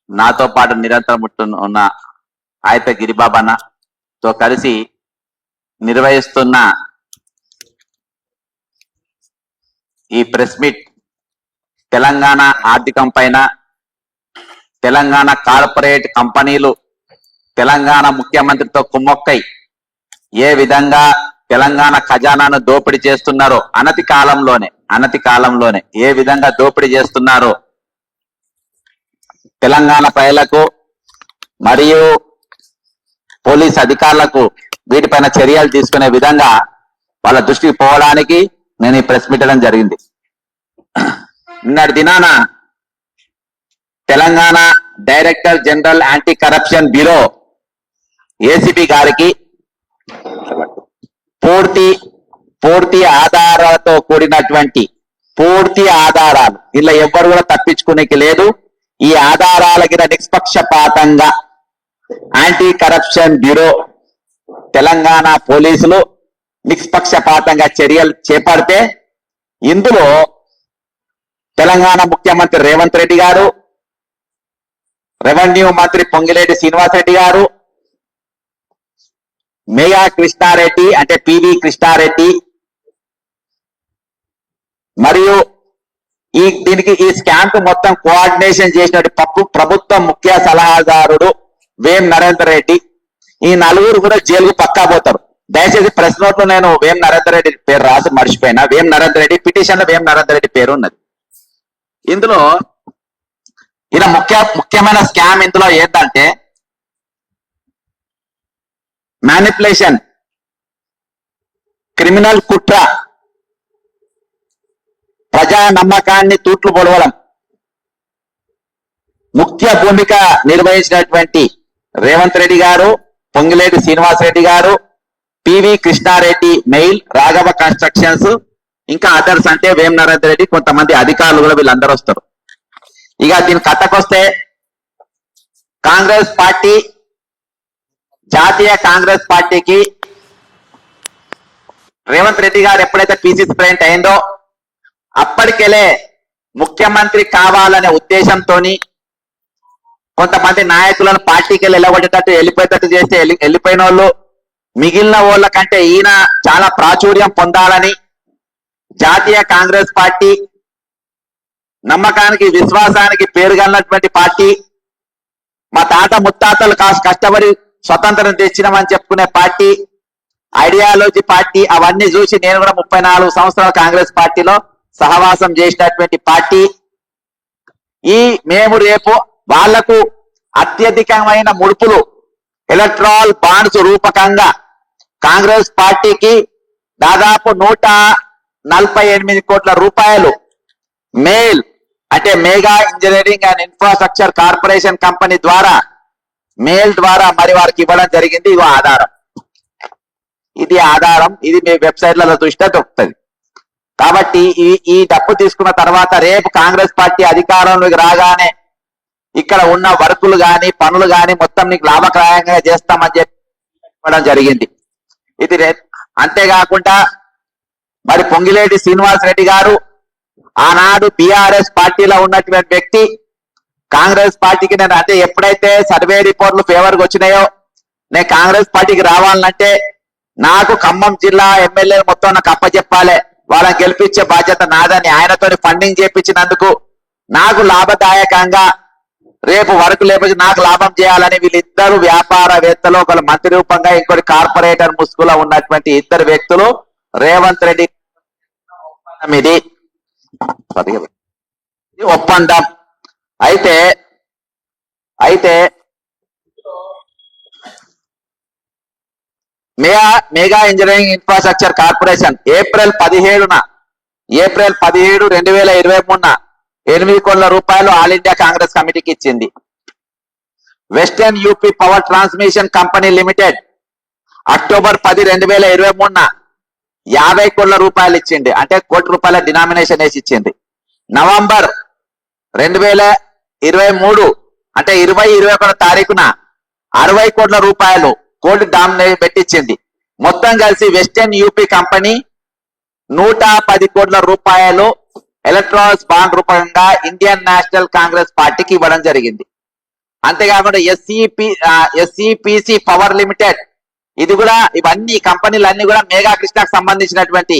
నాతో పాటు నిరంతరం ఉన్న ఆయత గిరిబాబన్నతో కలిసి నిర్వహిస్తున్న ఈ ప్రెస్ మీట్ తెలంగాణ ఆర్థికం పైన, తెలంగాణ కార్పొరేట్ కంపెనీలు తెలంగాణ ముఖ్యమంత్రితో కుమ్మక్కై ఏ విధంగా తెలంగాణ ఖజానాను దోపిడీ చేస్తున్నారో, అనతి కాలంలోనే ఏ విధంగా దోపిడీ చేస్తున్నారో తెలంగాణ ప్రజలకు మరియు పోలీస్ అధికారులకు వీటిపైన చర్యలు తీసుకునే విధంగా వాళ్ళ దృష్టికి పోవడానికి నేను ఈ ప్రెస్ మీట్ జరిగింది. నిన్నటి దినాన Telangana director general anti corruption bureau ACB గారికి పూర్తి ఆధారాలతో కూడినటువంటి పూర్తి ఆధారాలు, ఇలా ఎవ్వరు కూడా తప్పించుకునేకి లేదు. ఈ ఆధారాలకి నిష్పక్షపాతంగా యాంటీ కరప్షన్ బ్యూరో తెలంగాణ పోలీసులు నిష్పక్షపాతంగా చర్యలు చేపడితే ఇందులో తెలంగాణ ముఖ్యమంత్రి రేవంత్ రెడ్డి గారు, రెవెన్యూ మంత్రి పొంగిలేటి శ్రీనివాసరెడ్డి గారు, మేఘా కృష్ణారెడ్డి అంటే పివి కృష్ణారెడ్డి, మరియు ఈ స్కామ్ కు మొత్తం కోఆర్డినేషన్ చేసినట్టు ప్రభుత్వ ముఖ్య సలహాదారుడు వేం నరేందర్ రెడ్డి, ఈ నలుగురు కూడా జైలుకు పక్కా పోతారు. దయచేసి ప్రెస్ నోట్ లో నేను వేం నరేందర్ రెడ్డి పేరు రాసి మర్చిపోయినా. వేం నరేందర్ రెడ్డి పిటిషన్ లో వేం నరేందర్ రెడ్డి పేరు ఉన్నది. ఇందులో ఇలా ముఖ్యమైన స్కామ్ ఇందులో ఏంటంటే మ్యానిపులేషన్, క్రిమినల్ కుట్ర, ప్రజా నమ్మకాన్ని తూట్లు పొడవడం, ముఖ్య భూమిక నిర్వహించినటువంటి రేవంత్ రెడ్డి గారు, పొంగిలేటి శ్రీనివాసరెడ్డి గారు, PV Krishna Reddy MEIL, Raghava constructions, ఇంకా అదర్స్ అంటే వేం నరేందర్ రెడ్డి, కొంతమంది అధికారులు కూడా వీళ్ళందరూ వస్తారు. ఇక దీని కథకొస్తే కాంగ్రెస్ పార్టీ, జాతీయ కాంగ్రెస్ పార్టీకి రేవంత్ రెడ్డి గారు ఎప్పుడైతే పిసిసి ప్రెసిడెంట్ అయిందో అప్పటికెళ్ళే ముఖ్యమంత్రి కావాలనే ఉద్దేశంతో కొంతమంది నాయకులను పార్టీకి వెళ్ళగొట్టేటట్టు వెళ్ళిపోయేటట్టు చేస్తే వెళ్ళిపోయిన వాళ్ళు మిగిలిన వాళ్ళ కంటే ఈయన చాలా ప్రాచుర్యం పొందాలని జాతీయ కాంగ్రెస్ పార్టీ నమ్మకానికి విశ్వాసానికి పేరుగన్నటువంటి పార్టీ, మా తాత ముత్తాతలు కష్టపడి స్వతంత్రం తెచ్చినామని చెప్పుకునే పార్టీ, ఐడియాలజీ పార్టీ, అవన్నీ చూసి నేను కూడా 34 సంవత్సరాలు కాంగ్రెస్ పార్టీలో సహవాసం చేసినటువంటి పార్టీ. మేము రేపు వాళ్లకు అత్యధికమైన ముడుపులు ఎలక్ట్రాల్ బాండ్స్ రూపకంగా కాంగ్రెస్ పార్టీకి దాదాపు 148 కోట్ల రూపాయలు మెయిల్ అంటే Megha engineering and infrastructure corporation company ద్వారా మెయిల్ ద్వారా మరి వారికి ఇవ్వడం జరిగింది. ఇది ఆధారం, ఇది మీ వెబ్సైట్లలో చూస్తే దొరుకుతుంది. కాబట్టి ఈ డబ్బు తీసుకున్న తర్వాత రేపు కాంగ్రెస్ పార్టీ అధికారంలోకి రాగానే ఇక్కడ ఉన్న వర్కులు గాని పనులు గాని మొత్తం నీకు లాభదాయకంగా చేస్తామని చెప్పి ఇవ్వడం జరిగింది. ఇది అంతేకాకుండా మరి పొంగిలేటి శ్రీనివాసరెడ్డి గారు ఆనాడు బీఆర్ఎస్ పార్టీలో ఉన్నటువంటి వ్యక్తి, కాంగ్రెస్ పార్టీకి నేను అంటే ఎప్పుడైతే సర్వే రిపోర్ట్లు ఫేవర్గా వచ్చినాయో నేను కాంగ్రెస్ పార్టీకి రావాలంటే నాకు ఖమ్మం జిల్లా ఎమ్మెల్యే మొత్తం నాకు అప్పచెప్పాలి, వాళ్ళని గెలిపించే బాధ్యత నాదని ఆయనతో ఫండింగ్ చేయించినందుకు నాకు లాభదాయకంగా రేపు వరకు లేకపోతే నాకు లాభం చేయాలని వీళ్ళిద్దరు వ్యాపారవేత్తలు, ఒకరు మంత్రి రూపంగా ఇంకోటి కార్పొరేటర్ ముసుగులో ఉన్నటువంటి ఇద్దరు వ్యక్తులు రేవంత్ రెడ్డి ఇది ఒప్పందం. అయితే Megha engineering infrastructure corporation April 17, 2023 8 కోట్ల రూపాయలు ఆల్ ఇండియా కాంగ్రెస్ కమిటీకి ఇచ్చింది. Western UP power transmission company limited October 10, 2023 50 కోట్ల రూపాయలు ఇచ్చింది, అంటే కోటి రూపాయల డినామినేషన్ వేసి ఇచ్చింది. నవంబర్ 2023 అంటే 20-21 తారీఖున 60 కోట్ల రూపాయలు కోటి డామినేషన్ పెట్టించింది. మొత్తం కలిసి వెస్టర్న్ యూపీ కంపెనీ 110 కోట్ల రూపాయలు ఎలక్ట్రానిక్స్ బాండ్ రూపంగా ఇండియన్ నేషనల్ కాంగ్రెస్ పార్టీకి ఇవ్వడం జరిగింది. అంతేకాకుండా ఎస్ఈపిసి పవర్ లిమిటెడ్, ఇది కూడా ఇవన్నీ కంపెనీలు అన్ని కూడా మేఘా కృష్ణకు సంబంధించినటువంటి.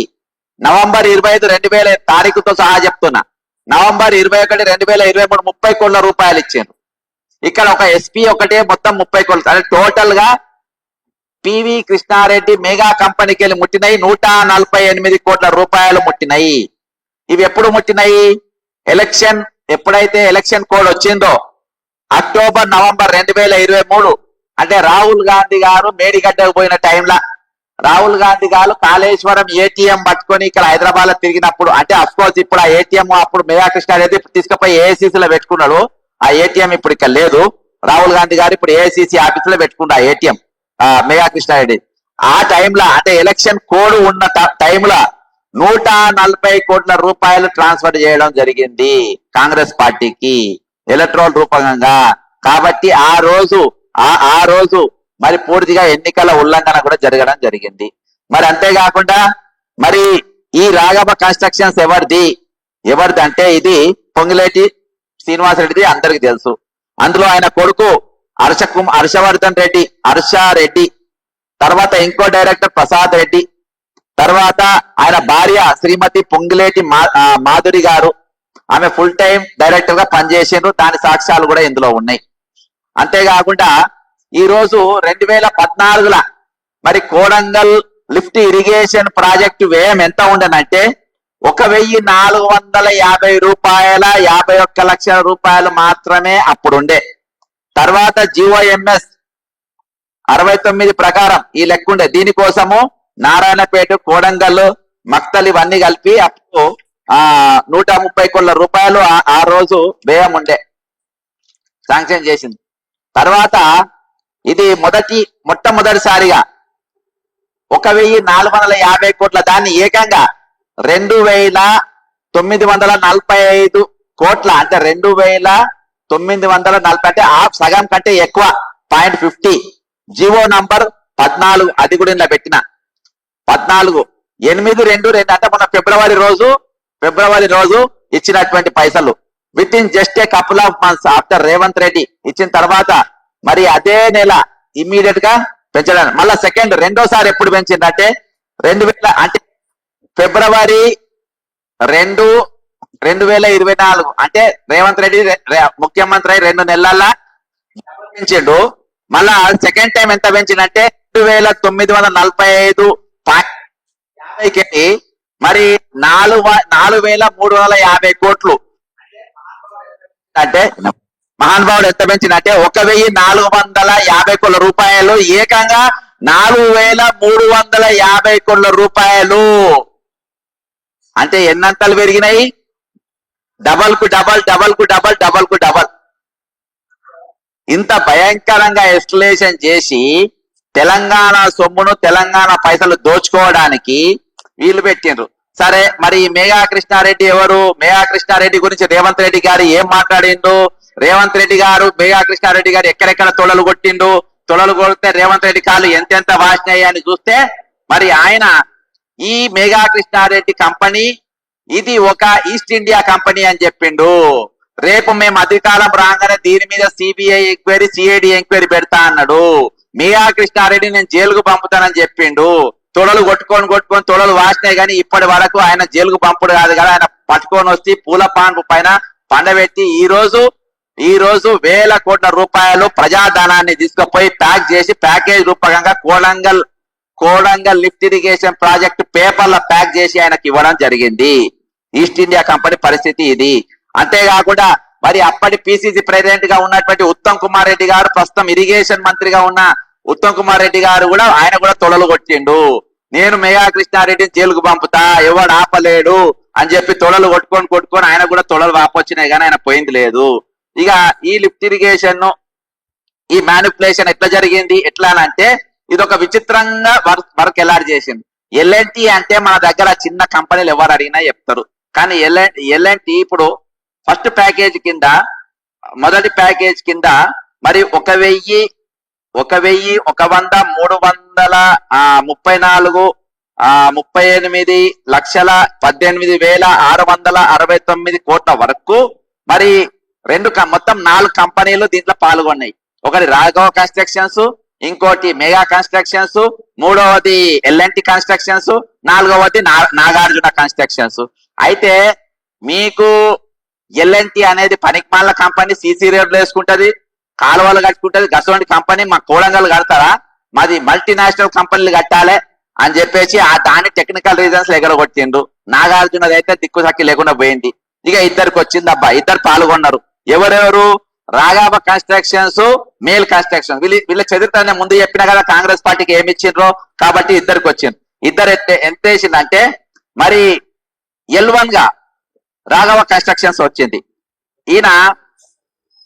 నవంబర్ 25, 2000 తారీఖుతో సహా చెప్తున్నా, నవంబర్ 21, 2023 30 కోట్ల రూపాయలు ఇచ్చారు. ఇక్కడ ఒక ఎస్పీ ఒకటే మొత్తం 30 కోట్లు. అంటే టోటల్ గా పివి కృష్ణారెడ్డి మెగా కంపెనీకి వెళ్ళి ముట్టినాయి 148 కోట్ల రూపాయలు ముట్టినాయి. ఇవి ఎప్పుడు ముట్టినాయి? ఎలక్షన్ ఎప్పుడైతే ఎలక్షన్ కోడ్ వచ్చిందో అక్టోబర్, నవంబర్ 2023, అంటే రాహుల్ గాంధీ గారు మేడిగడ్డకు పోయిన టైంలో రాహుల్ గాంధీ గారు కాళేశ్వరం ఏటీఎం పట్టుకొని ఇక్కడ హైదరాబాద్ లో తిరిగినప్పుడు, అంటే అఫ్ కోర్స్ ఇప్పుడు ఆ ఏటీఎం అప్పుడు మెగా కృష్ణారెడ్డి తీసుకుపోయి ఏఐసిసిలో పెట్టుకున్నాడు. ఆ ఏటీఎం ఇప్పుడు ఇక్కడ లేదు. రాహుల్ గాంధీ గారు ఇప్పుడు ఏఐసిసి ఆఫీస్ లో పెట్టుకున్నాడు ఆ ఏటీఎం మెగా కృష్ణారెడ్డి. ఆ టైంలో అంటే ఎలక్షన్ కోడ్ ఉన్న టైంలో 140 కోట్ల రూపాయలు ట్రాన్స్ఫర్ చేయడం జరిగింది కాంగ్రెస్ పార్టీకి ఎలక్ట్రల్ రూపంగా. కాబట్టి ఆ రోజు మరి పూర్తిగా ఎన్నికల ఉల్లంఘన కూడా జరగడం జరిగింది. మరి అంతేకాకుండా మరి ఈ రాఘవ కన్స్ట్రక్షన్స్ ఎవరిది అంటే ఇది పొంగిలేటి శ్రీనివాసరెడ్డిది అందరికి తెలుసు. అందులో ఆయన కొడుకు హర్షవర్ధన్ రెడ్డి, హర్షారెడ్డి, తర్వాత ఇంకో డైరెక్టర్ ప్రసాద్ రెడ్డి, తర్వాత ఆయన భార్య శ్రీమతి పొంగిలేటి మాధురి గారు, ఆమె ఫుల్ టైం డైరెక్టర్ గా పనిచేసిండ్రు. దాని సాక్ష్యాలు కూడా ఇందులో ఉన్నాయి. అంతేకాకుండా ఈ రోజు 2014 మరి కోడంగల్ లిఫ్ట్ ఇరిగేషన్ ప్రాజెక్టు వ్యయం ఎంత ఉండనంటే 1,450 రూపాయల 51 లక్షల రూపాయలు మాత్రమే అప్పుడుండే. తర్వాత జిఓఎంఎస్ 69 ప్రకారం ఈ లెక్కుండే. దీనికోసము నారాయణపేట, కోడంగల్, మక్తల్ ఇవన్నీ కలిపి అప్పుడు 130 కోట్ల రూపాయలు ఆ రోజు వ్యయం ఉండే, శాంక్షన్ చేసింది. తర్వాత ఇది మొట్టమొదటిసారిగా 1,450 కోట్ల దాన్ని ఏకంగా 2,945 కోట్ల, అంటే 2,940, అంటే సగం కంటే ఎక్కువ 0.50. జివో నంబర్ 14 అది కూడా ఇలా పెట్టిన 14/8/22, అంటే మన ఫిబ్రవరి రోజు ఇచ్చినటువంటి పైసలు with in just a couple of months after Revanth Reddy ఇచ్చిన తర్వాత మరి అదే నెల ఇమ్మీడియట్ గా పెంచడం. మళ్ళా రెండోసారి ఎప్పుడు పెంచిందంటే 2000, అంటే ఫిబ్రవరి 2, 2024, అంటే రేవంత్ రెడ్డి ముఖ్యమంత్రి 2 నెలల పెంచిండు. మళ్ళా సెకండ్ టైం ఎంత పెంచిందంటే 2,945 మరి 4,350 కోట్లు. అంటే మహానుభావుడు ఎంత పెంచినట్టే 1,450 కోట్ల రూపాయలు ఏకంగా 4,350 కోట్ల రూపాయలు. అంటే ఎన్నంతలు పెరిగినాయి? డబల్ కు డబల్. ఇంత భయంకరంగా ఎస్కలేషన్ చేసి తెలంగాణ సొమ్మును, తెలంగాణ పైసలు దోచుకోవడానికి వీళ్ళు పెట్టిండ్రు. సరే, మరి మేఘా కృష్ణారెడ్డి ఎవరు? మేఘా కృష్ణారెడ్డి గురించి రేవంత్ రెడ్డి గారు ఏం మాట్లాడిండు? రేవంత్ రెడ్డి గారు మేఘా కృష్ణారెడ్డి గారు ఎక్కడెక్కడ తొలలు కొట్టిండు, తొలలు కొడితే రేవంత్ రెడ్డి కాళ్ళు ఎంతెంత వాసినాయి అని చూస్తే మరి ఆయన ఈ మేఘా కృష్ణారెడ్డి కంపెనీ ఇది ఒక ఈస్ట్ ఇండియా కంపెనీ అని చెప్పిండు. రేపు మేము అధికారం రాగానే దీని మీద సిబిఐ ఎంక్వైరీ, సిఐడి ఎంక్వైరీ పెడతా అన్నాడు. మేఘా కృష్ణారెడ్డి నేను జైలుకు పంపుతానని చెప్పిండు. తొడలు కొట్టుకొని తొడలు వాసినాయి, కానీ ఇప్పటి వరకు ఆయన జైలుకు పంపుడు కాదు కదా, ఆయన పట్టుకొని వచ్చి పూల పాన్పు పైన పండబెట్టి ఈ రోజు వేల కోట్ల రూపాయలు ప్రజాధనాన్ని తీసుకుపోయి ప్యాక్ చేసి ప్యాకేజ్ రూపకంగా కోడంగల్ లిఫ్ట్ ఇరిగేషన్ ప్రాజెక్ట్ పేపర్ల ప్యాక్ చేసి ఆయనకి ఇవ్వడం జరిగింది. ఈస్ట్ ఇండియా కంపెనీ పరిస్థితి ఇది. అంతేకాకుండా మరి అప్పటి పిసిసి ప్రెసిడెంట్ గా ఉన్నటువంటి ఉత్తమ్ కుమార్ రెడ్డి గారు, ప్రస్తుతం ఇరిగేషన్ మంత్రిగా ఉన్న ఉత్తమ్ కుమార్ రెడ్డి గారు కూడా ఆయన కూడా తొలలు కొట్టిండు. నేను మేఘా కృష్ణారెడ్డిని జైలుకు పంపుతా, ఎవడు ఆపలేడు అని చెప్పి తొలలు కొట్టుకొని ఆయన కూడా తొలలు వాపొచ్చినాయి, కానీ ఆయన పోయింది లేదు. ఇక ఈ లిఫ్ట్ ఇరిగేషన్ ఈ మ్యానిపులేషన్ ఎట్లా జరిగింది, ఎట్లా అంటే ఇది ఒక విచిత్రంగా వర్క్ ఎలాంటి చేసింది. ఎల్ఎన్టీ అంటే మన దగ్గర చిన్న కంపెనీలు ఎవరు అడిగినా చెప్తారు, కానీ ఎల్ఎన్టీ ఇప్పుడు ఫస్ట్ ప్యాకేజ్ కింద, మొదటి ప్యాకేజ్ కింద మరి 1,338,18,669 కోట్ల వరకు మరి మొత్తం 4 కంపెనీలు దీంట్లో పాల్గొన్నాయి. ఒకటి రాఘవ కన్స్ట్రక్షన్స్, ఇంకోటి మెగా కన్స్ట్రక్షన్స్, మూడవది ఎల్ఎన్టీ కన్స్ట్రక్షన్స్, నాలుగవది నాగార్జున కన్స్ట్రక్షన్స్. అయితే మీకు ఎల్ఎన్టీ అనేది పనికిమాల కంపెనీ, సీసీ రోడ్లు వేసుకుంటది, కాలువలు కట్టుకుంటది. గసవంటి కంపెనీ మా కోడంగల్ కడతారా, మాది మల్టీనేషనల్ కంపెనీలు కట్టాలి అని చెప్పేసి దాని టెక్నికల్ రీజన్స్ ఎగరగొట్టిండ్రు. నాగార్జునది అయితే దిక్కుసక్కి లేకుండా పోయింది. ఇక ఇద్దరికి వచ్చింది అబ్బా, ఇద్దరు పాల్గొన్నారు. ఎవరెవరు? Raghava constructions, male construction. వీళ్ళ చరిత్ర ముందు చెప్పినా కదా కాంగ్రెస్ పార్టీకి ఏమి ఇచ్చిండ్రో, కాబట్టి ఇద్దరికి వచ్చింది. ఇద్దరు ఎంత వేసిందంటే మరి L1 గా రాఘవ కన్స్ట్రక్షన్స్ వచ్చింది. ఈయన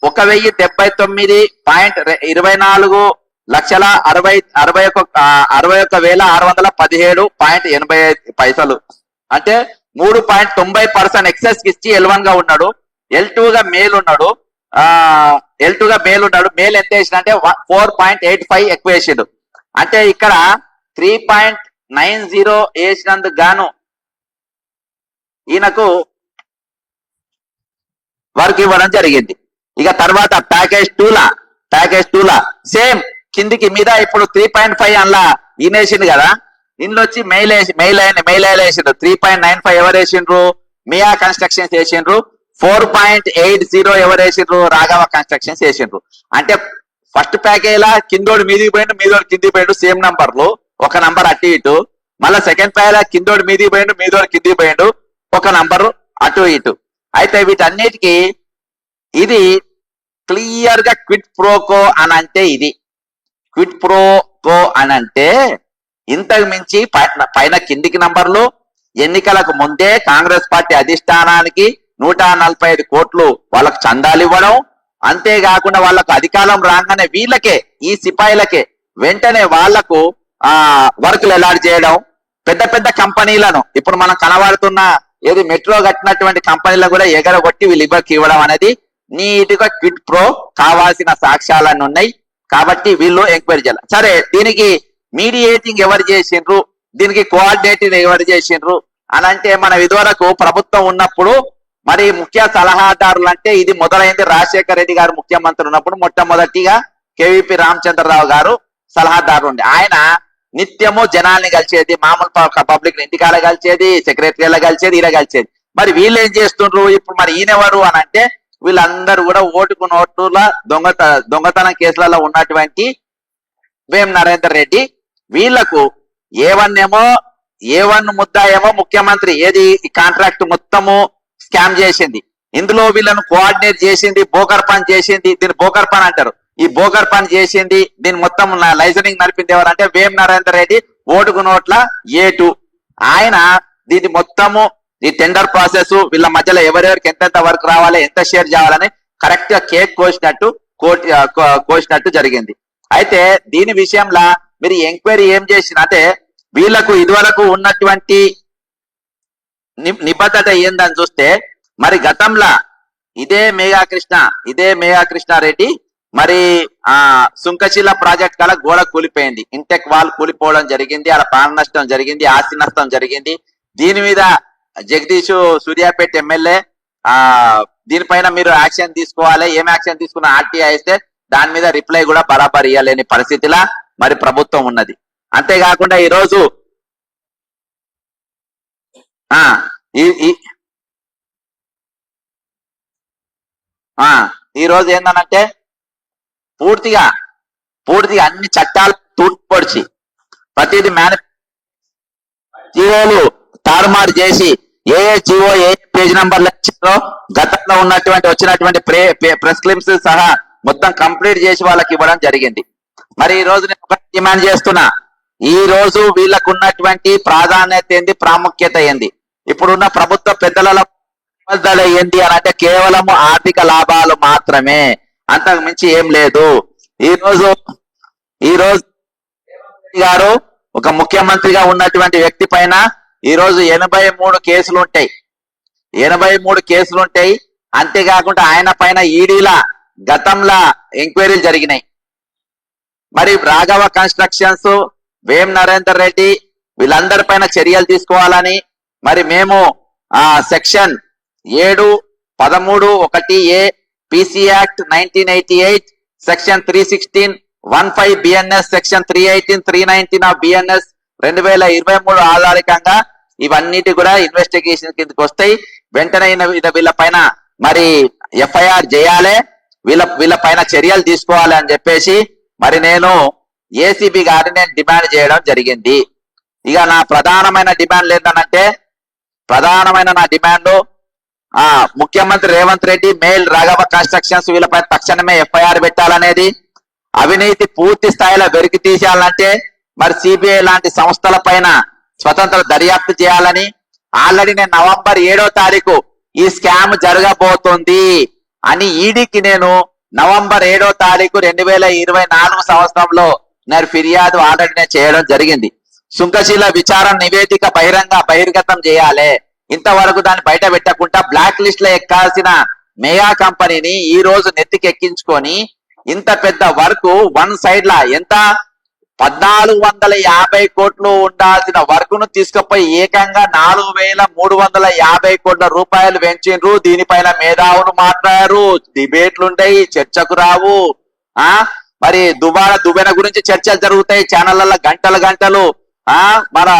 1079,61,61,617.85 అంటే 3.90% ఎక్సెస్ ఇచ్చి L1 గా ఉన్నాడు. L2 గా మేల్ ఉన్నాడు. మేల్ ఎంత వేసిన అంటే 4.85 ఎక్కువ వేసిండు. అంటే ఇక్కడ 3.90 వేసినందుకు గాను ఈయనకు వర్క్ ఇవ్వడం జరిగింది. ఇక తర్వాత ప్యాకేజ్ 2 లా సేమ్ కిందికి మీద ఇప్పుడు 3.5 అలా ఈయన వేసిండు కదా, ఇందులో వచ్చి మెయిల్ వేసిండ్రు 3.95 ఎవరు వేసిండ్రు? మియా కన్స్ట్రక్షన్స్ వేసిండ్రు. 4.80 ఎవరు వేసిండ్రు? రాఘవ కన్స్ట్రక్షన్స్ వేసిండ్రు. అంటే ఫస్ట్ ప్యాకేజ్ లా కిందోడు మీదికి పోయిండు, మీదోడు కిందికి పోయిండు, సేమ్ నంబర్లు, ఒక నంబర్ అటు ఇటు. మళ్ళా సెకండ్ ప్యాకేజ్ లా కిందోడు మీదికి పోయిండు, మీదోడు కిందికి పోయిండు, ఒక నంబరు అటు ఇటు. అయితే వీటన్నిటికీ ఇది క్లియర్ గా క్విట్ ప్రోకో అని అంటే, ఇది క్విట్ ప్రోకో అని అంటే ఇంతకు మించి పైన కిందికి నంబర్లు, ఎన్నికలకు ముందే కాంగ్రెస్ పార్టీ అధిష్టానానికి 145 కోట్లు వాళ్ళకు చందాలు ఇవ్వడం, అంతేకాకుండా వాళ్ళకు అధికారం రాగానే వీళ్ళకే, ఈ సిపాయిలకే వెంటనే వాళ్లకు వర్కులు అలాట్ చేయడం, పెద్ద పెద్ద కంపెనీలను ఇప్పుడు మనం కనబడుతున్న ఏది మెట్రో కట్టినటువంటి కంపెనీలను కూడా ఎగరగొట్టి వీళ్ళు ఇవ్వడం అనేది నీట్ గా క్విట్ ప్రో కావాల్సిన సాక్ష్యాలన్నీ ఉన్నాయి. కాబట్టి వీళ్ళు ఎంక్వైరీ చేయాలి. సరే, దీనికి మీడియేటింగ్ ఎవరు చేసిండ్రు, దీనికి కోఆర్డినేటింగ్ ఎవరు చేసిండ్రు అని అంటే, మన ఇదివరకు ప్రభుత్వం ఉన్నప్పుడు మరి ముఖ్య సలహాదారులు అంటే ఇది మొదలైంది రాజశేఖర రెడ్డి గారు ముఖ్యమంత్రి ఉన్నప్పుడు. మొట్టమొదటిగా కేవీపీ రామచంద్రరావు గారు సలహాదారు ఉండే. ఆయన నిత్యము జనాల్ని కలిసేది, మామూలు పబ్లిక్ ఇంటికాల కలిసేది, సెక్రటరీలో కలిసేది, ఇలా కలిసేది. మరి వీళ్ళు ఏం చేస్తుండ్రు ఇప్పుడు? మరి ఈయనెవరు అని అంటే, వీళ్ళందరూ కూడా ఓటుకు నోట్ల దొంగతనం కేసులలో ఉన్నటువంటి వేం నరేందర్ రెడ్డి. వీళ్లకు ఏ1 ముద్దా ఏమో ముఖ్యమంత్రి, ఏది ఈ కాంట్రాక్ట్ మొత్తము స్కామ్ చేసింది, ఇందులో వీళ్ళను కోఆర్డినేట్ చేసింది, బోకర్ పని చేసింది, దీన్ని బోకర్ పని అంటారు. ఈ బోకర్ పని చేసింది, దీని మొత్తం లైసెన్సింగ్ నడిపింది ఎవరంటే వేం నరేందర్ రెడ్డి, ఓటుకు నోట్ల A2. ఆయన దీన్ని మొత్తము ఈ టెండర్ ప్రాసెస్, వీళ్ళ మధ్యలో ఎవరెవరికి ఎంతెంత వర్క్ రావాలి, ఎంత షేర్ చేయాలని కరెక్ట్ గా కేక్ కోసినట్టు జరిగింది. అయితే దీని విషయంలో మీరు ఎంక్వైరీ ఏం చేసిన అంటే, వీళ్లకు ఇదివరకు ఉన్నటువంటి నిబద్ధత ఏందని చూస్తే, మరి గతంలో ఇదే మేఘా కృష్ణారెడ్డి మరి సుంకశిల ప్రాజెక్ట్ కల గోడ కూలిపోయింది, ఇంటెక్ వాల్ కూలిపోవడం జరిగింది, అలా ప్రాణ నష్టం జరిగింది, ఆస్తి నష్టం జరిగింది. దీని మీద జగదీష్ సూర్యాపేట ఎమ్మెల్యే దీనిపైన మీరు యాక్షన్ తీసుకోవాలి, ఏం యాక్షన్ తీసుకున్న ఆర్టీఐ ఇస్తే దాని మీద రిప్లై కూడా బరాబర్ ఇవ్వలేని పరిస్థితిలా మరి ప్రభుత్వం ఉన్నది. అంతేకాకుండా ఈరోజు ఈరోజు ఏందనంటే పూర్తిగా అన్ని చట్టాలు తూర్పుపడిచి ప్రతిదీ జీవోలు తారుమారు చేసి ఏ జీవో ఏ పేజ్ నంబర్లు ఇచ్చారో గతంలో వచ్చినటువంటి ప్రెస్ క్లిప్స్ సహా మొత్తం కంప్లీట్ చేసి వాళ్ళకి ఇవ్వడం జరిగింది. మరి ఈ రోజు నేను ఒకటి డిమాండ్ చేస్తున్నా, ఈ రోజు వీళ్ళకు ఉన్నటువంటి ప్రాధాన్యత ఏంది, ప్రాముఖ్యత ఏంది? ఇప్పుడున్న ప్రభుత్వ పెద్దల ఏంది అని అంటే కేవలం ఆర్థిక లాభాలు మాత్రమే, అంతకు మించి ఏం లేదు. ఈ రోజు గారు ఒక ముఖ్యమంత్రిగా ఉన్నటువంటి వ్యక్తి పైన ఈ రోజు 83 కేసులు ఉంటాయి. అంతేకాకుండా ఆయన పైన ఈడీల గతంలో ఎంక్వైరీలు జరిగినాయి. మరి రాఘవ కన్స్ట్రక్షన్స్, వేం నరేందర్ రెడ్డి వీళ్ళందరి పైన చర్యలు తీసుకోవాలని మరి మేము section 7, 13, 1A, PC Act 1988, Section 316, 15 BNS, Section 318, 319 of BNS 2023 ఆధారికంగా ఇవన్నిటి కూడా ఇన్వెస్టిగేషన్ కిందకి వస్తాయి. వెంటనే వీళ్ళ పైన మరి FIR చేయాలి, వీళ్ళ పైన చర్యలు తీసుకోవాలి అని చెప్పేసి మరి నేను ACB గారిని నేను డిమాండ్ చేయడం జరిగింది. ఇక నా ప్రధానమైన డిమాండ్లు ఏంటంటే, ప్రధానమైన నా డిమాండ్ ముఖ్యమంత్రి రేవంత్ రెడ్డి, మేల్ రాఘవ కన్స్ట్రక్షన్స్ వీళ్ళపై తక్షణమే FIR పెట్టాలనేది, అవినీతి పూర్తి స్థాయిలో వెలికి తీసేయాలంటే మరి CBI లాంటి సంస్థల పైన స్వతంత్ర దర్యాప్తు చేయాలని, ఆల్రెడీ నేను నవంబర్ 7వ తారీఖు ఈ స్కామ్ జరగబోతుంది అని ఈడీకి నేను నవంబర్ 7వ తారీఖు 2024 సంవత్సరంలో నేను ఫిర్యాదు ఆల్రెడీ నేను చేయడం జరిగింది. సుంకశీల విచారణ నివేదిక బహిర్గతం చేయాలి. ఇంతవరకు దాన్ని బయట పెట్టకుండా బ్లాక్ లిస్ట్ లో ఎక్కాల్సిన మేయా కంపెనీని ఈ రోజు నెత్తికెక్కించుకొని ఇంత పెద్ద వర్క్ వన్ సైడ్ లా ఎంత 1450 కోట్లు ఉండాల్సిన వర్క్ ను తీసుకుపోయి ఏకంగా 4350 కోట్ల రూపాయలు పెంచిండ్రు. దీనిపైన మేధావులు మాట్లాడారు, డిబేట్లు ఉంటాయి, చర్చకు రావు. మరి దుబారా గురించి చర్చలు జరుగుతాయి ఛానళ్లలో గంటలు. మన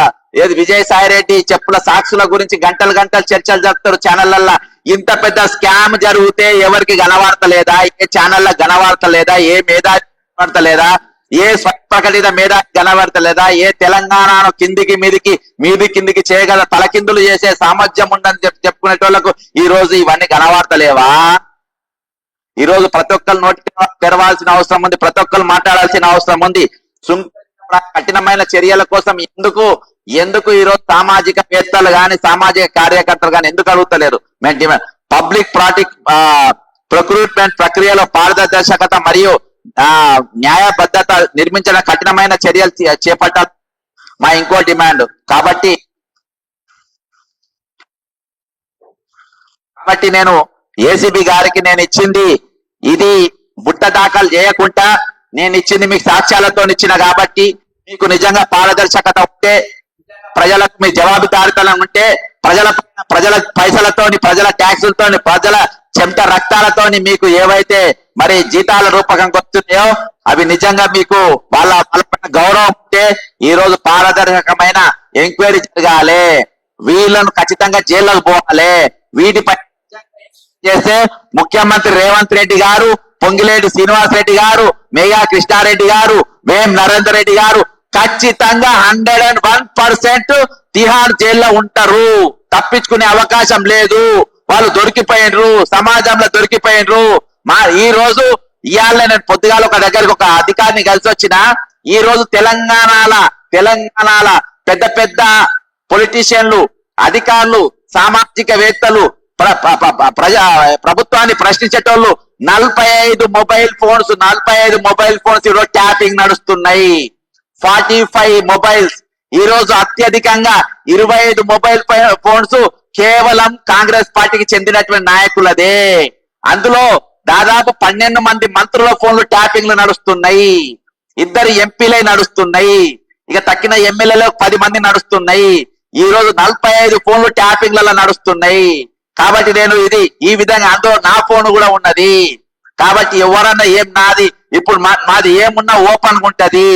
ఏది విజయసాయి రెడ్డి చెప్పుల సాక్షుల గురించి గంటలు చర్చలు జరుపుతారు ఛానళ్లలో. ఇంత పెద్ద స్కామ్ జరిగితే ఎవరికి గణవార్తలేదా? ఏ ఛానళ్ళ గణవార్తలేదా? ఏ మేధావి గణవార్తలేదా? ఏ స్వప్రకటిత మేధావి గణవార్తలేదా? ఏ తెలంగాణను కిందికి చేయగల తలకిందులు చేసే సామర్థ్యం ఉందని చెప్పుకునేటోళ్లకు ఈ రోజు ఇవన్నీ గణవార్తలేవా? ఈ రోజు ప్రతి ఒక్కరు నోటి తెరవాల్సిన అవసరం ఉంది, ప్రతి ఒక్కరు మాట్లాడాల్సిన అవసరం ఉంది. కఠినమైన చర్యల కోసం ఎందుకు ఈ రోజు సామాజికవేత్తలు గాని సామాజిక కార్యకర్తలు గాని ఎందుకు అడుగుతలేరు? పబ్లిక్ ప్రొక్రూట్మెంట్ ప్రక్రియలో పారదర్శకత మరియు న్యాయబద్ధత నిర్మించిన కఠినమైన చర్యలు చేపట్టాలి మా ఇంకో డిమాండ్. కాబట్టి నేను ACB గారికి నేను ఇచ్చింది ఇది బుట్ట దాఖలు చేయకుండా నేను ఇచ్చింది మీకు సాక్ష్యాలతో ఇచ్చిన కాబట్టి, మీకు నిజంగా పారదర్శకత ఉంటే, ప్రజలకు మీ జవాబుదారితనం ఉంటే, ప్రజల పైసలతోని, ప్రజల ట్యాక్సులతోని, ప్రజల చెమట రక్తాలతోని మీకు ఏవైతే మరి జీతాల రూపకంగా వస్తున్నాయో అవి నిజంగా మీకు వాళ్ళ గౌరవం ఉంటే ఈ రోజు పారదర్శకమైన ఎంక్వైరీ జరగాలి, వీళ్ళను ఖచ్చితంగా జైల్లోకి పోవాలి. వీటిపై చేస్తే ముఖ్యమంత్రి రేవంత్ రెడ్డి గారు, పొంగిలేటి శ్రీనివాస్ రెడ్డి గారు, మేఘా కృష్ణారెడ్డి గారు, వేం నరేందర్ రెడ్డి గారు ఖచ్చితంగా 101% తిహార్ జైల్లో ఉంటారు. తప్పించుకునే అవకాశం లేదు. వాళ్ళు దొరికిపోయినరు, సమాజంలో దొరికిపోయినరు. ఈ రోజు ఇవాళ నేను పొద్దుగాల ఒక దగ్గరికి ఒక అధికారిని కలిసి వచ్చిన, ఈ రోజు తెలంగాణల పెద్ద పొలిటీషియన్లు, అధికారులు, సామాజికవేత్తలు, ప్రభుత్వాన్ని ప్రశ్నించేటోళ్ళు 45 మొబైల్ ఫోన్స్ ఈరోజు ట్యాపింగ్ నడుస్తున్నాయి. 45 మొబైల్స్ ఈ రోజు అత్యధికంగా 25 మొబైల్ ఫోన్స్ కేవలం కాంగ్రెస్ పార్టీకి చెందినటువంటి నాయకులదే. అందులో దాదాపు 12 మంది మంత్రుల ఫోన్లు ట్యాపింగ్లు నడుస్తున్నాయి, 2 ఎంపీలే నడుస్తున్నాయి, ఇక తక్కిన ఎమ్మెల్యేలు 10 మంది నడుస్తున్నాయి. ఈ రోజు 45 ఫోన్లు ట్యాపింగ్లలో నడుస్తున్నాయి. కాబట్టి నేను ఈ విధంగా అందులో నా ఫోన్ కూడా ఉన్నది. కాబట్టి ఎవరన్నా నాది ఇప్పుడు మాది ఏమున్నా ఓపెన్ ఉంటది,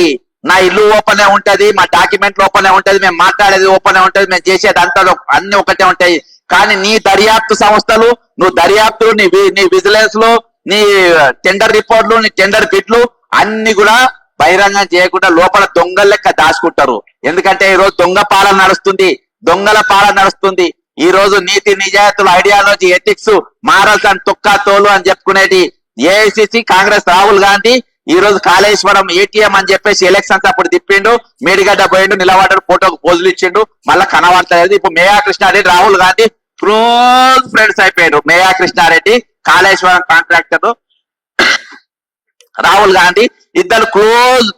నా ఇల్లు ఓపెనే ఉంటది, మా డాక్యుమెంట్లు ఓపెనే ఉంటది, మేము మాట్లాడేది ఓపెనే ఉంటది, మేము చేసేది అంతా అన్ని ఒకటే ఉంటాయి. కానీ నీ దర్యాప్తు సంస్థలు, నువ్వు దర్యాప్తులు, నీ విజిలెన్స్ లు, నీ టెండర్ రిపోర్ట్లు, నీ టెండర్ బిడ్లు అన్ని కూడా బహిరంగం చేయకుండా లోపల దొంగల లెక్క దాచుకుంటారు. ఎందుకంటే ఈ రోజు దొంగల పాలన నడుస్తుంది. ఈ రోజు నీతి నిజాయితీలు, ఐడియాలజీ, ఎథిక్స్, మారల్స్ అండ్ తొక్కా తోలు అని చెప్పుకునేది AICC కాంగ్రెస్ రాహుల్ గాంధీ ఈ రోజు కాళేశ్వరం ATM అని చెప్పేసి ఎలక్షన్స్ అప్పుడు తిప్పిండు, మేడిగడ్డ పోయిండు, నిలబడ్డాడు, ఫోటోకు పోజులు ఇచ్చిండు, మళ్ళా కనబడతలేదు. ఇప్పుడు మేయా కృష్ణారెడ్డి, రాహుల్ గాంధీ క్లోజ్ ఫ్రెండ్స్ అయిపోయాడు. మేయా కృష్ణారెడ్డి కాళేశ్వరం కాంట్రాక్టర్, రాహుల్ గాంధీ ఇద్దరు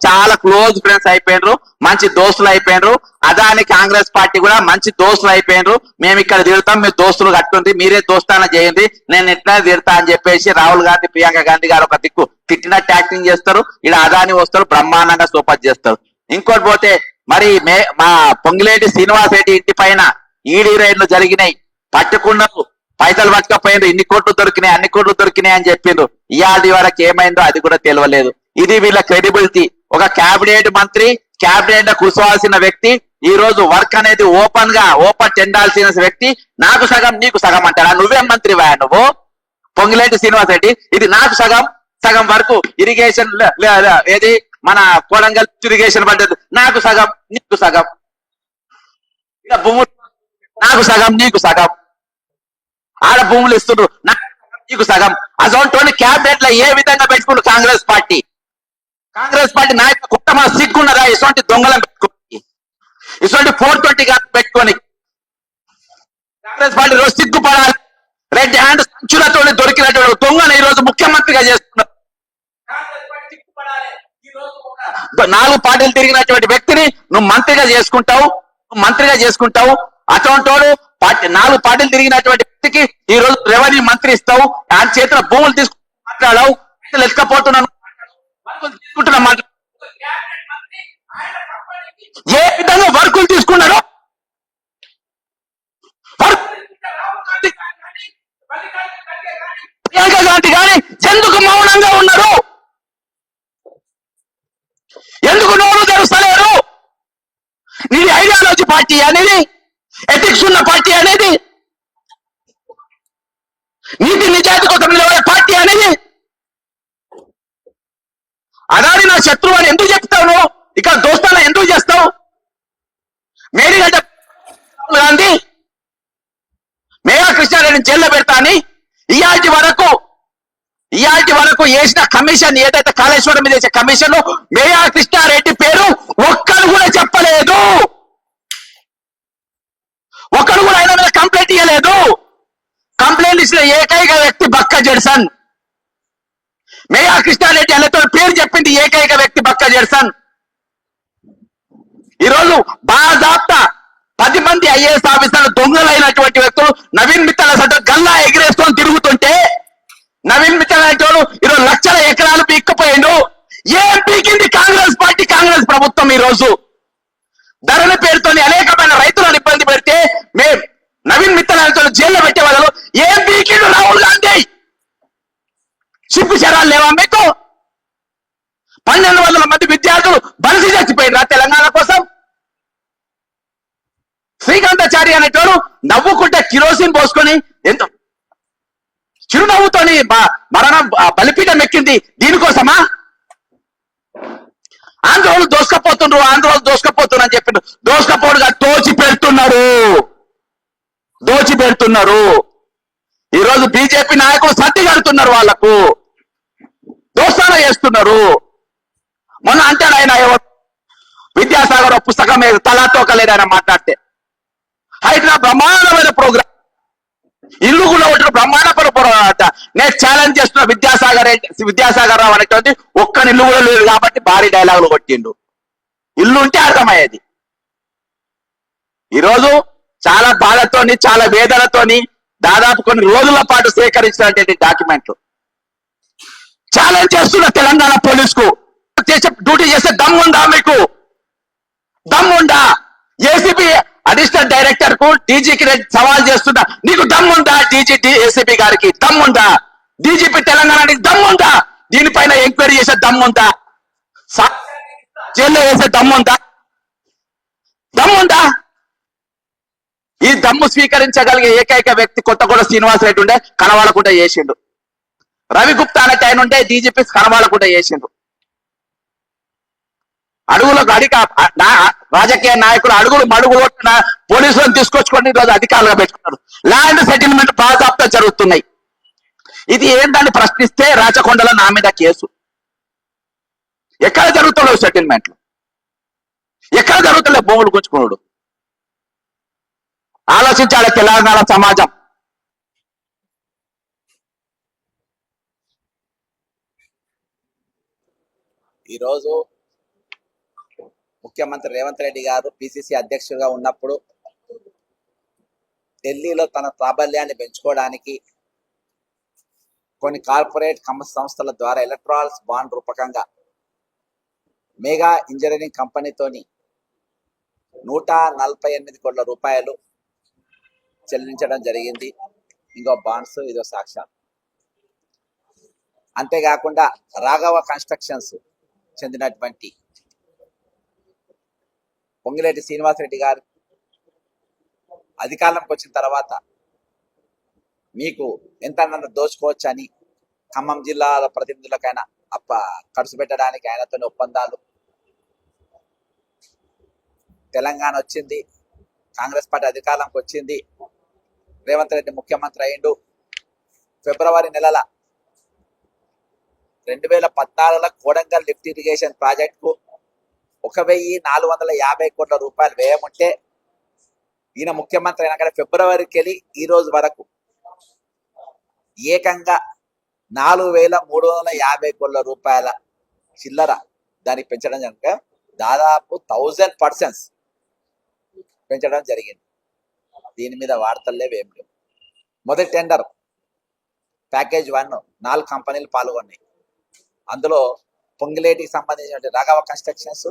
చాలా క్లోజ్ ఫ్రెండ్స్ అయిపోయినరు, మంచి దోస్తులు అయిపోయినరు. అదాని కాంగ్రెస్ పార్టీ కూడా మంచి దోస్తులు అయిపోయినరు. మేము ఇక్కడ తిడతాం, మీరు దోస్తులు కట్టుంది, మీరే దోస్తాన చేయండి, నేను ఎట్లా తిడతా అని చెప్పేసి రాహుల్ గాంధీ, ప్రియాంక గాంధీ గారు ఒక దిక్కు తిట్టినట్టు యాక్టింగ్ చేస్తారు, ఇలా అదాని వస్తారు, బ్రహ్మాండంగా సోపత్ చేస్తారు. ఇంకోటి పోతే మరి మా పొంగిలేటి శ్రీనివాస్ రెడ్డి ఇంటి పైన ఈడీ రైడ్లు జరిగినాయి, పట్టుకున్నారు, పైసలు పట్టుకపోయిండ్రు, ఇన్ని కోట్లు దొరికినాయి, అన్ని కోట్లు దొరికినాయి అని చెప్పిండ్రు. ఇవాళ వరకు ఏమైందో అది కూడా తెలియలేదు. ఇది వీళ్ళ క్రెడిబిలిటీ. ఒక క్యాబినెట్ మంత్రి, క్యాబినెట్ లో కూర్చోవాల్సిన వ్యక్తి ఈ రోజు వర్క్ అనేది ఓపెన్ చెందాల్సిన వ్యక్తి నాకు సగం నీకు సగం అంటారా? నువ్వేం మంత్రివా నువ్వు? పొంగిలేటి శ్రీనివాస్ రెడ్డి, ఇది నాకు సగం సగం వరకు ఇరిగేషన్ ఏది మన కొడంగల్ ఇరిగేషన్ పడ్డది, నాకు సగం నీకు సగం. ఇక భూములు నాకు సగం నీకు సగం, ఆడ భూములు ఇస్తుండ్రు నీకు సగం. అసలు క్యాబినెట్ లో ఏ విధంగా పెట్టుకుంటు కాంగ్రెస్ పార్టీ నాయకులు కుటుంబ సిగ్గున్నదా ఇటువంటి దొంగలను పెట్టుకుని, ఇటువంటి 420 పెట్టుకొని? కాంగ్రెస్ పార్టీ రోజు సిగ్గుపడాలి. రెడ్ హ్యాండ్ సంచులతో దొరికినటువంటి దొంగను ఈ రోజు ముఖ్యమంత్రిగా చేస్తున్నారు. 4 పార్టీలు తిరిగినటువంటి వ్యక్తిని నువ్వు మంత్రిగా చేసుకుంటావు. అటువంటి 4 పార్టీలు తిరిగినటువంటి వ్యక్తికి ఈ రోజు రెవెన్యూ మంత్రి ఇస్తావు. ఆయన చేతిలో భూములు తీసుకుని మాట్లాడావు, ఎత్తుకపోతున్నాను తీసుకుంటున్నా. ఏ విధంగా వర్కులు తీసుకున్నారో ప్రియాంక గాంధీ కానీ ఎందుకు మౌనంగా ఉన్నారు? ఎందుకు నోరు తెరుస్తలేరు? నీది ఐడియాలజీ పార్టీ అనేది, ఎథిక్స్ ఉన్న పార్టీ అనేది, నీతి నిజాయితీ కోసం నిలబడే పార్టీ అనేది. అదాని నా శత్రువు అని ఎందుకు చెప్తావు? నువ్వు ఇక్కడ దోస్తాన ఎందుకు చేస్తావు? మేరీగడ్డ గాంధీ మేఘా కృష్ణారెడ్డిని జైల్లో పెడతా అని ఇయాటి వరకు వేసిన కమిషన్, ఏదైతే కాళేశ్వరం మీద వేసే కమిషన్, మేఘా కృష్ణారెడ్డి పేరు ఒక్కరు కూడా చెప్పలేదు. ఒక్కరు కూడా ఆయన మీద కంప్లైంట్ ఇవ్వలేదు. కంప్లైంట్ ఇచ్చిన ఏకైక వ్యక్తి బక్క జెడ్సన్. మేఘా కృష్ణారెడ్డి అనేతో పేరు చెప్పింది ఏకైక వ్యక్తి బక్క జెడ్సన్. ఈరోజు బాజాప్తా 10 మంది ఐఏఎస్ ఆఫీసర్లు దొంగలైనటువంటి వ్యక్తులు నవీన్ మిత్తల్ అసలు గల్లా ఎగిరేసుకొని తిరుగుతుంటే, నవీన్ మిత్తల్ అనేటోడు ఈరోజు లక్షల ఎకరాలు పీక్కపోయిండు. ఏం పీకింది కాంగ్రెస్ పార్టీ, కాంగ్రెస్ ప్రభుత్వం? ఈ రోజు ధరల పేరుతో అనేకమైన రైతులను ఇబ్బంది పెడితే నవీన్ మిత్తల్ అనేటోడు జైల్లో పెట్టే వాళ్ళు ఏం పీకిండు రాహుల్ గాంధీ? సిగ్గు శరాలు లేవా మీకు? 1200 మంది విద్యార్థులు బలిసి చచ్చిపోయినరా తెలంగాణ కోసం? శ్రీకాంతాచారి అనేటోడు నవ్వుకుంటే కిరోసిన్ పోసుకొని ఎంత చిరునవ్వుతోని మరణం బలిపీఠం ఎక్కింది దీనికోసమా? ఆంధ్రోలు దోసుకపోతున్నారు అని చెప్పిండు. దోసుకపోడుగా దోచి పెడుతున్నారు. ఈరోజు బీజేపీ నాయకులు సర్ది కడుతున్నారు, వాళ్లకు దోస్తాన చేస్తున్నారు. మొన్న అంటాడు ఆయన, విద్యాసాగర్ పుస్తకం మీద తలాతోకలేదు ఆయన మాట్లాడితే. హైదరాబాద్ బ్రహ్మాండమైన ప్రోగ్రామ్, ఇల్లు కూడా ఒకటి బ్రహ్మాండమైన ప్రోగ్రామ్. నేను ఛాలెంజ్ చేస్తున్న విద్యాసాగర్ రావు అనేటువంటి ఒక్క ఇల్లు కూడా లేదు కాబట్టి భారీ డైలాగులు కొట్టిండు. ఇల్లు ఉంటే అర్థమయ్యేది. ఈరోజు చాలా బాధతోని, చాలా వేదనతోని దాదాపు కొన్ని రోజుల పాటు సేకరించినటువంటి డాక్యుమెంట్లు ఛాలెంజ్ చేస్తున్న తెలంగాణ పోలీసుకు, డ్యూటీ చేసే దమ్ముందా మీకు? దమ్ముందా? ఏసీబీ అడిషనల్ డైరెక్టర్ కు, డీజీకి సవాల్ చేస్తున్నా, నీకు దమ్ముందా? ఏసీబీ గారికి దమ్ముందా? డీజీపీ తెలంగాణకి దమ్ముందా? దీనిపైన ఎంక్వైరీ చేసే దమ్ముందా? జైల్లో వేసే దమ్ముందా? ఈ దమ్ము స్వీకరించగలిగే ఏకైక వ్యక్తి కొత్తగూడ శ్రీనివాస్ రెడ్డి ఉండే, కనవాలకుండా చేసిండు. రవి గుప్తా అనే ఆయన ఉంటే డీజీపీ కనవాలకుండా చేసిండు. అడుగులకు రాజకీయ నాయకులు అడుగులు పోలీసులను తీసుకొచ్చుకొని ఈరోజు అధికారులుగా పెట్టుకున్నారు. ల్యాండ్ సెటిల్మెంట్ బాజాప్తా జరుగుతున్నాయి. ఇది ఏందని ప్రశ్నిస్తే రాచకొండలో నా మీద కేసు. ఎక్కడ జరుగుతున్నావు సెటిల్మెంట్లు? ఎక్కడ జరుగుతలే భూములు గుంచుకున్నాడు? ఆలోచించాలి తెలంగాణ సమాజం. ఈరోజు ముఖ్యమంత్రి రేవంత్ రెడ్డి గారు పిసిసి అధ్యక్షుడిగా ఉన్నప్పుడు ఢిల్లీలో తన ప్రాబల్యాన్ని పెంచుకోవడానికి కొన్ని కార్పొరేట్ సంస్థల ద్వారా ఎలక్ట్రాల్స్ బాండ్ రూపకంగా మెగా ఇంజనీరింగ్ కంపెనీతోని 148 కోట్ల రూపాయలు చెల్లించడం జరిగింది. ఇంకో బాండ్స్, ఇదో సాక్ష్యాలు. అంతేకాకుండా రాఘవ కన్స్ట్రక్షన్స్ చెందినటువంటి పొంగిలేటి శ్రీనివాసరెడ్డి గారు అధికారంలోకి వచ్చిన తర్వాత మీకు ఎంత దోచుకోవచ్చు అని ఖమ్మం జిల్లాల ప్రతినిధులకైనా ఖర్చు పెట్టడానికి ఆయనతో ఒప్పందాలు. తెలంగాణ వచ్చింది, కాంగ్రెస్ పార్టీ అధికారంలోకి వచ్చింది, రేవంత్ రెడ్డి ముఖ్యమంత్రి అయిండు. ఫిబ్రవరి నెలల 2014 కోడంగల్ లిఫ్ట్ ఇరిగేషన్ ప్రాజెక్టుకు 1450 కోట్ల రూపాయలు వ్యయముంటే ఈయన ముఖ్యమంత్రి అయినా ఫిబ్రవరికి వెళ్ళి ఈ రోజు వరకు ఏకంగా 4350 కోట్ల రూపాయల చిల్లర దానికి పెంచడం కనుక దాదాపు 1000% పెంచడం జరిగింది. దీని మీద వార్తలు లేవు, ఏం లేవు. మొదటి టెండర్ ప్యాకేజ్ 1 4 కంపెనీలు పాల్గొన్నాయి. అందులో పొంగిలేటికి సంబంధించిన రాఘవ కన్స్ట్రక్షన్స్,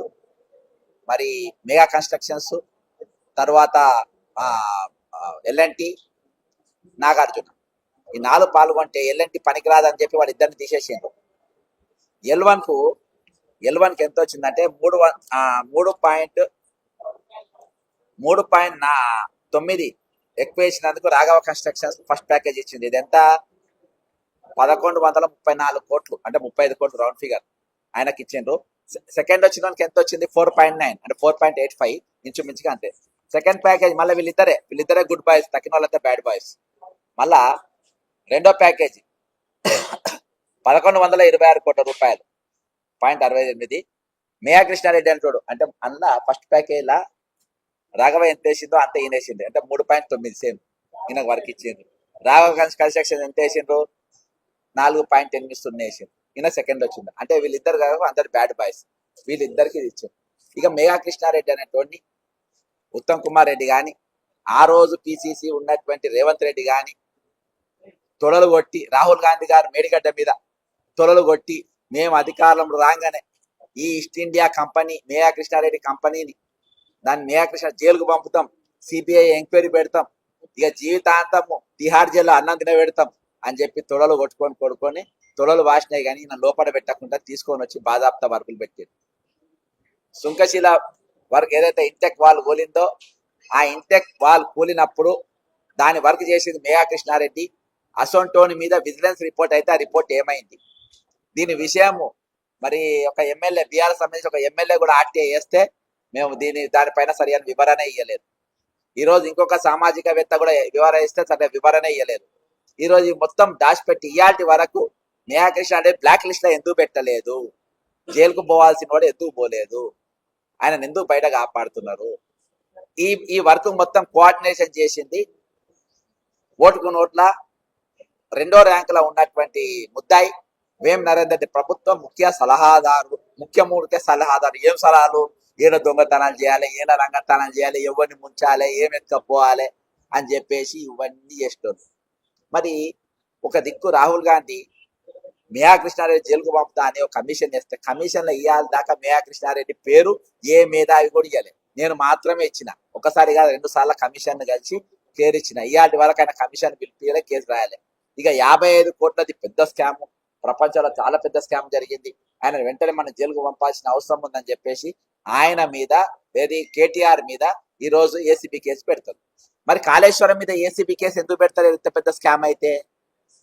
మరి మెగా కన్స్ట్రక్షన్స్, తర్వాత ఎల్ఎన్టీ, నాగార్జున, ఈ 4 పాల్గొంటే ఎల్ఎన్టీ పనికిరాదని చెప్పి వాళ్ళిద్దరిని తీసేసిండ్రు. ఎల్1కి ఎంత వచ్చిందంటే 3.9 ఎక్కువ వేసినందుకు రాఘవ కన్స్ట్రక్షన్స్ ఫస్ట్ ప్యాకేజ్ ఇచ్చింది. ఇది ఎంత? 1134 కోట్లు, అంటే 35 కోట్లు రౌండ్ ఫిగర్ ఆయనకి ఇచ్చిండ్రు. సెకండ్ వచ్చిన వాళ్ళకి ఎంత వచ్చింది? 4.9, అంటే 4.85 ఇంచుమించుగా. అంతే. సెకండ్ ప్యాకేజ్ మళ్ళీ వీళ్ళిద్దరే గుడ్ బాయ్స్, తక్కిన వాళ్ళంతా బ్యాడ్ బాయ్స్. మళ్ళా రెండో ప్యాకేజీ 1126 కోట్ల రూపాయలు, 0.68. మేయా కృష్ణారెడ్డి అంటాడు, అంటే అందులో ఫస్ట్ ప్యాకేజీలా రాఘవ ఎంత వేసిందో అంత ఈయన వేసిండు, అంటే 3.9 సేమ్ ఈయనకు వర్క్ ఇచ్చిండ్రు. రాఘవ కన్స్ట్రక్షన్ ఎంత వేసిండ్రు? 4.8 వేసిండ్రు. ఈయన సెకండ్ వచ్చింది. అంటే వీళ్ళిద్దరు కాక అందరు బ్యాడ్ బాయ్స్, వీళ్ళిద్దరికి ఇది ఇచ్చింది. ఇక మేఘా కృష్ణారెడ్డి అనేటోడిని ఉత్తమ్ కుమార్ రెడ్డి కానీ, ఆ రోజు పిసిసి ఉన్నటువంటి రేవంత్ రెడ్డి కానీ తొడలు కొట్టి, రాహుల్ గాంధీ గారు మేడిగడ్డ మీద తొడలు కొట్టి, మేము అధికారంలో రాగానే ఈ East India Company, Megha Krishna Reddy కంపెనీని, దాన్ని మేఘా కృష్ణ జైలుకు పంపుతాం, సిబిఐ ఎంక్వైరీ పెడతాం, ఇక జీవితాంతము తిహార్ జైల్లో అన్నం తినబెడతాం అని చెప్పి తొడలు కొట్టుకొని తొడలు వాసినాయి. కానీ నన్ను లోపల పెట్టకుండా తీసుకొని వచ్చి బాధాప్త వర్కులు పెట్టారు. సుంకశీల వర్క్ ఏదైతే ఇంటెక్ వాల్ కూలిందో, ఆ ఇంటెక్ వాల్ కూలినప్పుడు దాని వర్క్ చేసింది మేఘా కృష్ణారెడ్డి. అసొంటోని మీద విజిలెన్స్ రిపోర్ట్ అయితే ఆ రిపోర్ట్ ఏమైంది? దీని విషయము మరి ఒక ఎమ్మెల్యే, బీఆర్ఎస్ సంబంధించి ఒక ఎమ్మెల్యే కూడా ఆర్టీఐ వేస్తే మేము దానిపైన సరైన వివరణ ఇవ్వలేదు. ఈరోజు ఇంకొక సామాజికవేత్త కూడా వివరణ ఇస్తే సరే వివరణ ఇవ్వలేదు. ఈరోజు మొత్తం దాచిపెట్టి ఇయాటి వరకు మేఘా కృష్ణ అంటే బ్లాక్ లిస్ట్ లో ఎందుకు పెట్టలేదు? జైలుకు పోవాల్సిన వాడు ఎందుకు పోలేదు? ఆయన ఎందుకు బయట కాపాడుతున్నారు? ఈ వర్క్ మొత్తం కోఆర్డినేషన్ చేసింది ఓటుకు నోట్ల 2వ ర్యాంకులో ఉన్నటువంటి ముద్దాయి వేం నరేందర్ రెడ్డి ప్రభుత్వం ముఖ్య సలహాదారు. ఏం సలహాలు? ఏడ దొంగతనాలు చేయాలి, ఏడ రంగతనాలు చేయాలి, ఎవరిని ముంచాలి, ఏం ఎత్తుకపోవాలి అని చెప్పేసి ఇవన్నీ చేస్తారు. మరి ఒక దిక్కు రాహుల్ గాంధీ మేఘా కృష్ణారెడ్డి జైలుకు పంపుతా అని ఒక కమిషన్ చేస్తే, కమిషన్లో ఇవ్వాలి దాకా మేఘా కృష్ణారెడ్డి పేరు ఏ మేధావి కూడా ఇవ్వలేదు. నేను మాత్రమే ఇచ్చిన, ఒకసారి కాదు 2 సార్లు కమిషన్ కలిసి క్లియర్ ఇచ్చిన. ఇవాటి వరకు ఆయన కమిషన్ పిలిపియలే, కేసు రాయాలి. ఇక 55 కోట్లది పెద్ద స్కామ్, ప్రపంచంలో చాలా పెద్ద స్కామ్ జరిగింది. ఆయన వెంటనే మనం జైలుకు పంపాల్సిన అవసరం ఉందని చెప్పేసి ఆయన మీద, కేటీఆర్ మీద ఈ రోజు ఏసీబీ కేసు పెడతారు. మరి కాళేశ్వరం మీద ఏసీబీ కేసు ఎందుకు పెడతారు? ఎంత పెద్ద స్కామ్ అయితే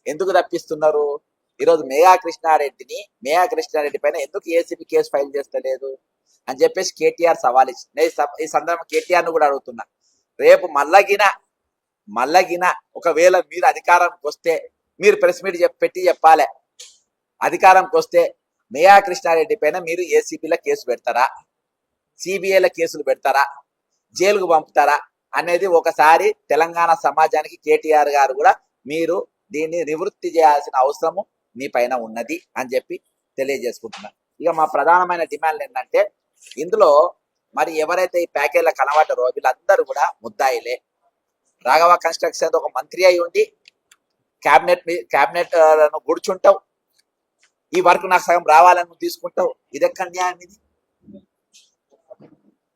ఎందుకు తప్పిస్తున్నారు? ఈరోజు మేఘా కృష్ణారెడ్డి పైన ఎందుకు ఏసీబీ కేసు ఫైల్ చేస్తలేదు అని చెప్పేసి కేటీఆర్ సవాల్ ఇచ్చి, ఈ సందర్భం కేటీఆర్ ను కూడా అడుగుతున్నా, రేపు మల్లగిన ఒకవేళ మీరు అధికారంకి వస్తే మీరు ప్రెస్ మీట్ పెట్టి చెప్పాలి, అధికారంకి వస్తే మేఘా కృష్ణారెడ్డి పైన మీరు ఏసీబీలో కేసు పెడతారా, సిబిఐలో కేసులు పెడతారా, జైలుకు పంపుతారా అనేది ఒకసారి తెలంగాణ సమాజానికి కేటీఆర్ గారు కూడా మీరు దీన్ని నివృత్తి చేయాల్సిన అవసరము మీ పైన ఉన్నది అని చెప్పి తెలియజేసుకుంటున్నారు. ఇక మా ప్రధానమైన డిమాండ్లు ఏంటంటే, ఇందులో మరి ఎవరైతే ఈ ప్యాకేజీల కనబడ్డారో వీళ్ళందరూ కూడా ముద్దాయిలే. రాఘవ కన్స్ట్రక్షన్ ఒక మంత్రి అయి ఉండి క్యాబినెట్ గుడిచుంటావు, ఈ వర్క్ నాకు సగం రావాలని తీసుకుంటావు. ఇది ఎక్కడ న్యాయం? ఇది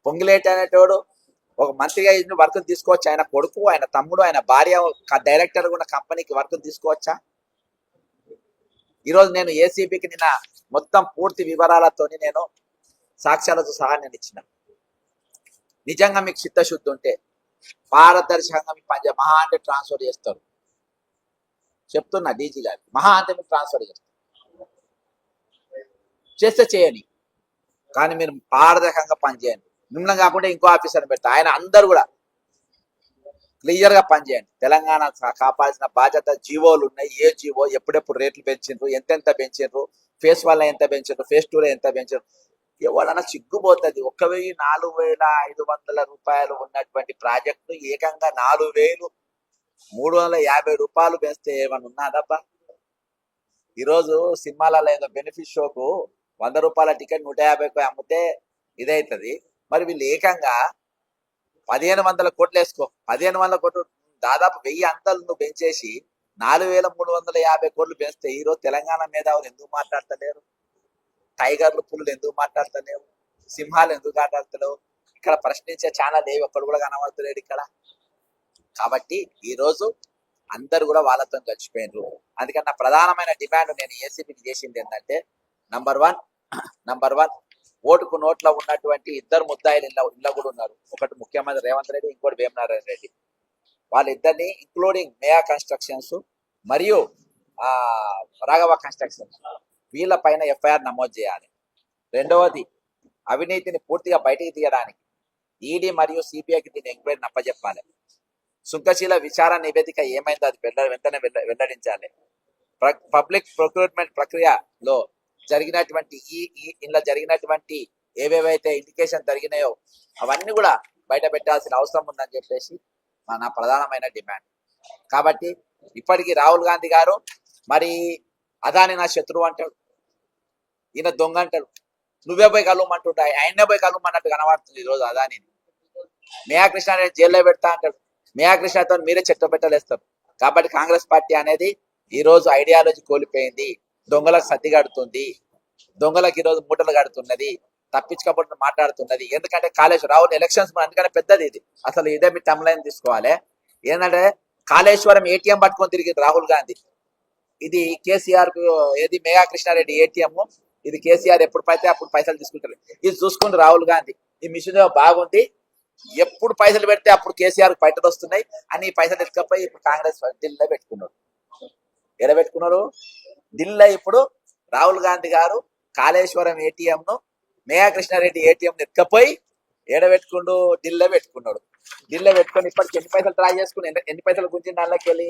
పొంగిలేటి అనేటోడు ఒక మంత్రిగా వర్క్ తీసుకోవచ్చు, ఆయన కొడుకు, ఆయన తమ్ముడు, ఆయన భార్య డైరెక్టర్ ఉన్న కంపెనీకి వర్క్ తీసుకోవచ్చా? ఈరోజు నేను ఏసీబీకి నిన్న మొత్తం పూర్తి వివరాలతోని నేను సాక్ష్యాలతో సహా నేను ఇచ్చిన. నిజంగా మీకు చిత్తశుద్ధి ఉంటే పారదర్శకంగా మీకు మహా అంటే ట్రాన్స్ఫర్ చేస్తారు. చెప్తున్నా డీజీ గారు, మహా అంటే మీకు ట్రాన్స్ఫర్ చేస్తే చేయని, కానీ మీరు పారదర్శకంగా పనిచేయండి. మిమ్మల్ని కాకుండా ఇంకో ఆఫీసర్ని పెడతా, ఆయన అందరు కూడా క్లియర్ గా పనిచేయండి. తెలంగాణ కాపాల్సిన బాధ్యత. జీవోలు ఉన్నాయి, ఏ జీవో ఎప్పుడెప్పుడు రేట్లు పెంచిండ్రు, ఎంతెంత పెంచిండ్రు, ఫేస్ 1 ఎంత పెంచారు, ఫేస్ 2 ఎంత పెంచారు, ఎవరన్నా సిగ్గుపోతుంది. 1,04,500 రూపాయలు ఉన్నటువంటి ప్రాజెక్టు ఏకంగా 4,350 రూపాయలు పెంచితే ఏమన్నా ఉన్నదబ్బా? ఈరోజు సినిమాలలో ఏదో బెనిఫిట్ షోకు 100 రూపాయల టికెట్ 150కు అమ్మితే ఇదవుతుంది. మరి వీళ్ళు ఏకంగా 1,500 కోట్లు వేసుకో, 1,500 కోట్లు, దాదాపు 1000 అంతలు నువ్వు పెంచేసి 4,350 కోట్లు పెంచితే ఈరోజు తెలంగాణ మేధావులు ఎందుకు మాట్లాడతలేరు? టైగర్లు, పులులు ఎందుకు మాట్లాడతలేవు? సింహాలు ఎందుకు మాట్లాడతలేవు? ఇక్కడ ప్రశ్నించే ఛానల్ ఏవి ఒక్కడు కూడా కనబడతలేడు ఇక్కడ. కాబట్టి ఈ రోజు అందరు కూడా వాళ్ళతో కలిసిపోయినారు. అందుకని నా ప్రధానమైన డిమాండ్ నేను ఏసీబీకి చేసింది ఏంటంటే, నంబర్ వన్ ఓటుకు నోట్లో ఉన్నటువంటి 2 ముద్దాయిలు ఇళ్ళ కూడా ఉన్నారు. ఒకటి ముఖ్యమంత్రి రేవంత్ రెడ్డి, ఇంకోటి వేమనారాయణ రెడ్డి. వాళ్ళిద్దరిని ఇంక్లూడింగ్ మేయా కన్స్ట్రక్షన్స్ మరియు రాఘవ కన్స్ట్రక్షన్స్ వీళ్ళ పైన ఎఫ్ఐఆర్ నమోదు చేయాలి. రెండవది, అవినీతిని పూర్తిగా బయటికి తీయడానికి ఈడీ మరియు సిబిఐకి దీన్ని ఎంక్వైరీ నప్పజెప్పాలి. సుంకశీల విచారణ నివేదిక ఏమైందో అది వెంటనే వెల్లడించాలి. పబ్లిక్ ప్రొక్యూర్మెంట్ ప్రక్రియలో జరిగినటువంటి ఇలా జరిగినటువంటి ఏవేవైతే ఇండికేషన్ జరిగినాయో అవన్నీ కూడా బయట పెట్టాల్సిన అవసరం ఉందని చెప్పేసి నా ప్రధానమైన డిమాండ్. కాబట్టి ఇప్పటికీ రాహుల్ గాంధీ గారు మరి అదాని నా శత్రువు అంటాడు, ఈయన దొంగ అంటాడు, నువ్వే పోయి కలవమంటుంటా, ఆయనే పోయి కలవమన్నట్టు కనబడుతుంది ఈరోజు అదానిని. మేయా కృష్ణారెడ్డి జైల్లో పెడతా అంటాడు, మేయా కృష్ణతో మీరే చెట్టు పెట్టలేస్తారు. కాబట్టి కాంగ్రెస్ పార్టీ అనేది ఈ రోజు ఐడియాలజీ కోల్పోయింది, దొంగలకు సర్ది కడుతుంది, దొంగలకు ఈరోజు మూటలు కడుతున్నది, తప్పించుకోబోతున్న మాట్లాడుతున్నది. ఎందుకంటే కాళేశ్వరం రాహుల్ ఎలక్షన్స్ అందుకనే పెద్దది ఇది. అసలు ఇదే మీ టైంలైన్ తీసుకోవాలి. ఏంటంటే కాళేశ్వరం ఏటీఎం పట్టుకొని తిరిగింది రాహుల్ గాంధీ. ఇది కేసీఆర్ కు ఏది మేఘా కృష్ణారెడ్డి ఏటీఎం, ఇది కేసీఆర్ ఎప్పుడు పడితే అప్పుడు పైసలు తీసుకుంటారు. ఇది చూసుకుంది రాహుల్ గాంధీ. ఈ మిషన్ బాగుంది, ఎప్పుడు పైసలు పెడితే అప్పుడు కేసీఆర్ పైసలు వస్తున్నాయి అని పైసలు ఎత్తుకపోయి ఇప్పుడు కాంగ్రెస్ ఢిల్లీలో పెట్టుకున్నారు. ఎలా పెట్టుకున్నారు? ఢిల్లీలో ఇప్పుడు రాహుల్ గాంధీ గారు కాళేశ్వరం ఏటీఎం ను మేఘా కృష్ణారెడ్డి ఏటీఎం ఎత్తుకపోయి ఏడబెట్టుకుండు, ఢిల్లీలో పెట్టుకున్నాడు. ఢిల్లీలో పెట్టుకొని ఇప్పటికి ఎన్ని పైసలు డ్రా చేసుకుని ఎన్ని పైసలు గుంజిండు దానిలోకి వెళ్ళి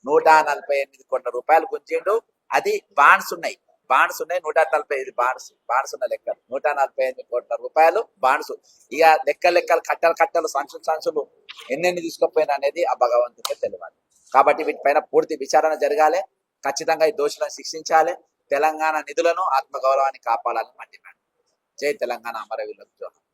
148 కోట్ల రూపాయలు గుంజిండు. అది బాండ్స్ ఉన్నాయి 145 బాండ్స్ ఉన్న లెక్కలు 148 కోట్ల రూపాయలు బాండ్స్. ఇక లెక్కలు కట్టలు సంచులు ఎన్నెన్ని తీసుకుపోయినా అనేది ఆ భగవంతుడికే తెలియాలి. కాబట్టి వీటిపైన పూర్తి విచారణ జరగాలి. ఖచ్చితంగా ఈ దోషులను శిక్షించాలి. తెలంగాణ నిధులను, ఆత్మగౌరవాన్ని కాపాడాలని మా డిమాండ్. జై తెలంగాణ, అమరవీరులకు జోహార్.